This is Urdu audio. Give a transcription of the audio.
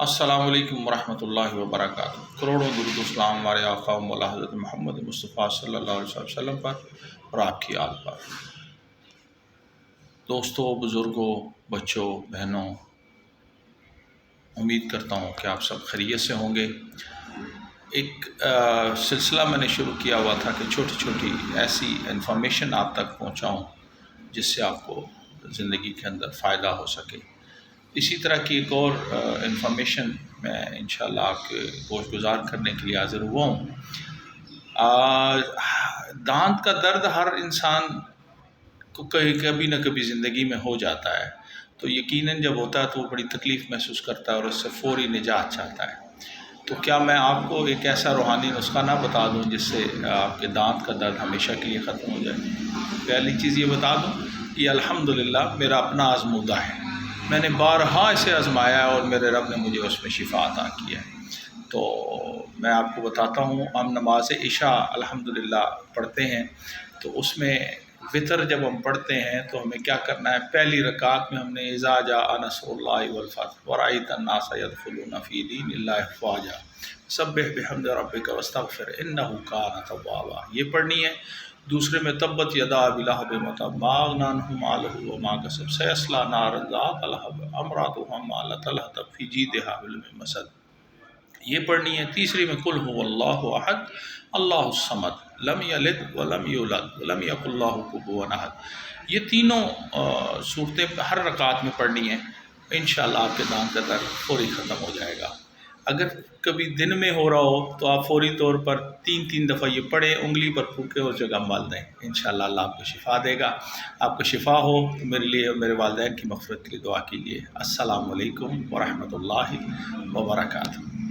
السلام علیکم ورحمۃ اللہ وبرکاتہ۔ کروڑوں درود و اسلام ہمارے آقا و مولا حضرت محمد مصطفیٰ صلی اللہ علیہ وسلم پر اور آپ کی آل پر۔ دوستوں، بزرگوں، بچوں، بہنوں، امید کرتا ہوں کہ آپ سب خیریت سے ہوں گے۔ ایک سلسلہ میں نے شروع کیا ہوا تھا کہ چھوٹی چھوٹی ایسی انفارمیشن آپ تک پہنچاؤں جس سے آپ کو زندگی کے اندر فائدہ ہو سکے۔ اسی طرح کی ایک اور انفارمیشن میں انشاءاللہ آپ کے گوش گزار کرنے کے لیے حاضر ہوا ہوں۔ دانت کا درد ہر انسان کو کبھی نہ کبھی زندگی میں ہو جاتا ہے، تو یقیناً جب ہوتا ہے تو وہ بڑی تکلیف محسوس کرتا ہے اور اس سے فوری نجات چاہتا ہے۔ تو کیا میں آپ کو ایک ایسا روحانی نسخہ نہ بتا دوں جس سے آپ کے دانت کا درد ہمیشہ کے لیے ختم ہو جائے؟ پہلی چیز یہ بتا دوں، یہ الحمدللہ میرا اپنا آزمودہ ہے، میں نے بارہا اسے آزمایا ہے اور میرے رب نے مجھے اس میں شفا عطا کیا ہے۔ تو میں آپ کو بتاتا ہوں، ہم نماز عشاء الحمدللہ پڑھتے ہیں، تو اس میں وطر جب ہم پڑھتے ہیں تو ہمیں کیا کرنا ہے؟ پہلی رکعت میں ہم نے اذا جاء نصر اللہ والفتح ورأیت الناس يدخلون فی دین اللہ افواجا سبح بحمد ربک واستغفر انہ کان توابا، یہ پڑھنی ہے۔ دوسرے میں تبت یدا ابی لہب وتب ما اغنی عنہ مالہ وما کسب سیصلی نارا ذات لہب امرأتہ حمالۃ الحطب فی جیدہا حبل من مسد، یہ پڑھنی ہے۔ تیسری میں قل هو اللہ احد اللہ الصمد لم یلد ولم یولد ولم یکن لہ کفوا احد، یہ تینوں صورتیں ہر رکعت میں پڑھنی ہیں۔ انشاءاللہ آپ کے دانت کا درد فوری ختم ہو جائے گا۔ اگر کبھی دن میں ہو رہا ہو تو آپ فوری طور پر تین دفعہ یہ پڑھیں، انگلی پر پھونکے اور جگہ مل دیں، انشاءاللہ اللہ آپ کو شفا دے گا۔ آپ کو شفا ہو تو میرے لیے اور میرے والدین کی مغفرت کے لیے دعا کیجیے۔ السلام علیکم ورحمۃ اللہ وبرکاتہ۔